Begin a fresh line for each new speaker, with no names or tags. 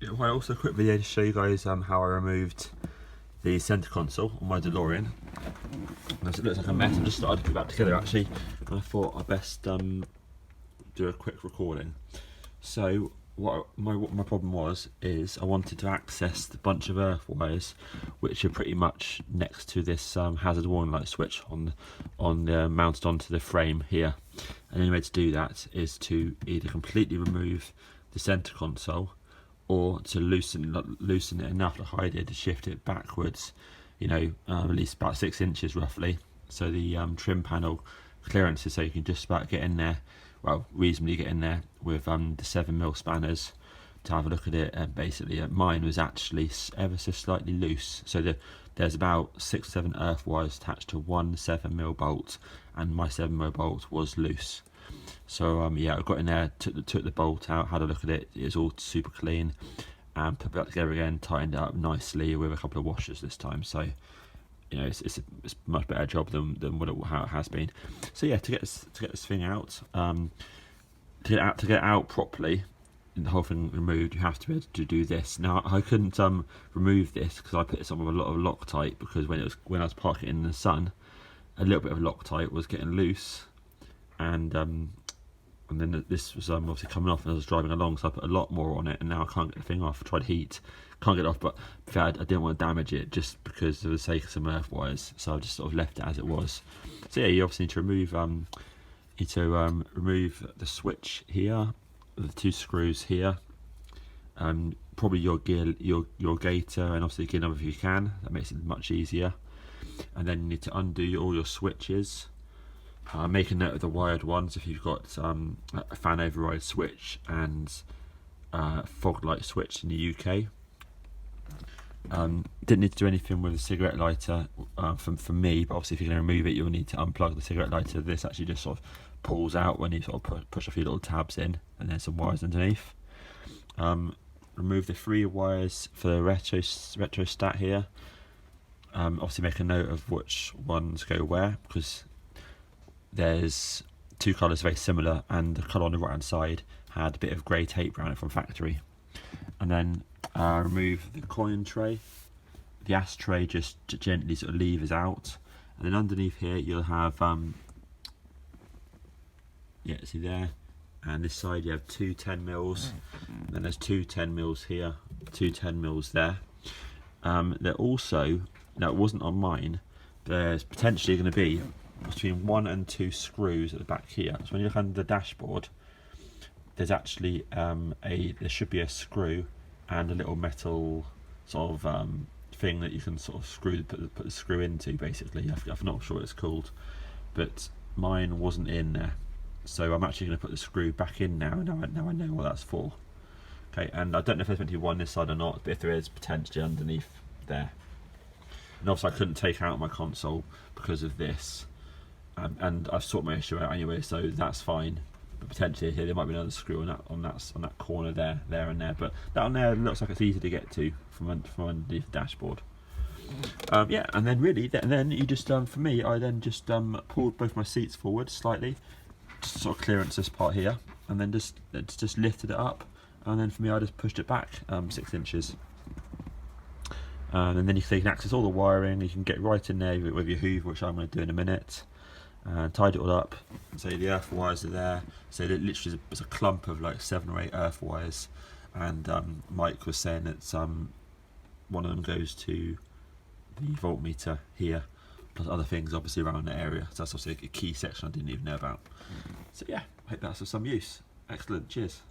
Yeah, well, also a quick video to show you guys how I removed the centre console on my DeLorean. It looks like a mess. I just started to put that together actually, and I thought I'd best do a quick recording. So what my problem was is I wanted to access the bunch of earth wires which are pretty much next to this hazard warning light switch mounted onto the frame here. And the only way to do that is to either completely remove the centre console or to loosen it enough to hide it, to shift it backwards, you know, at least about 6 inches roughly, so the trim panel clearance is so you can just about get in there, well, reasonably get in there with the 7mm spanners to have a look at it. And basically mine was actually ever so slightly loose, so there's about 6 or 7 earth wires attached to one 7mm bolt, and my 7mm bolt was loose. So yeah, I got in there, took the bolt out, had a look at it. It was all super clean, and put it back together again, tightened it up nicely with a couple of washers this time. So you know, it's a much better job than how it has been. So yeah, to get this thing out, to get it out properly, and the whole thing removed, you have to be able to do this. Now I couldn't remove this because I put this on with a lot of Loctite, because when I was parking it in the sun, a little bit of Loctite was getting loose, and then this was obviously coming off, and I was driving along, so I put a lot more on it, and now I can't get the thing off. I tried heat, can't get it off, but I didn't want to damage it just because of the sake of some earth wires, so I just sort of left it as it was. So yeah, you obviously need to remove the switch here, the 2 screws here, probably your gator, and obviously the gear number if you can. That makes it much easier. And then you need to undo all your switches. Make a note of the wired ones if you've got a fan override switch and fog light switch in the UK. Didn't need to do anything with the cigarette lighter for me, but obviously if you're going to remove it, you'll need to unplug the cigarette lighter. This actually just sort of pulls out when you sort of push a few little tabs in, and then some wires underneath. Remove the 3 wires for the retrostat here. Obviously make a note of which ones go where, because there's 2 colours very similar, and the colour on the right hand side had a bit of grey tape around it from factory. And then remove the coin tray. The ashtray just gently sort of levers out, and then underneath here you'll have yeah, see there, and this side you have 2 10mm, and then there's 2 10mm here, 2 10mm there. They're also, now it wasn't on mine, there's potentially going to be between 1 and 2 screws at the back here. So when you look under the dashboard, there's actually there should be a screw and a little metal sort of thing that you can sort of put the screw into, basically. I'm not sure what it's called, but mine wasn't in there, so I'm actually going to put the screw back in now. Now I know what that's for. Okay, and I don't know if there's meant to be one this side or not, but if there is, potentially underneath there. And also I couldn't take out my console because of this. And I've sorted my issue out anyway, so that's fine. But potentially here there might be another screw on that corner there, and there. But that one there looks like it's easy to get to from underneath the dashboard. Yeah, and then really, then you just for me, I then just pulled both my seats forward slightly, just sort of clearance this part here, and then just lifted it up, and then for me I just pushed it back 6 inches. And then you can access all the wiring. You can get right in there with your hoover, which I'm going to do in a minute. Tied it all up. So the earth wires are there. So it literally is a clump of like 7 or 8 earth wires. And Mike was saying that one of them goes to the voltmeter here, plus other things obviously around the area. So that's obviously a key section I didn't even know about. So yeah, I hope that's of some use. Excellent. Cheers.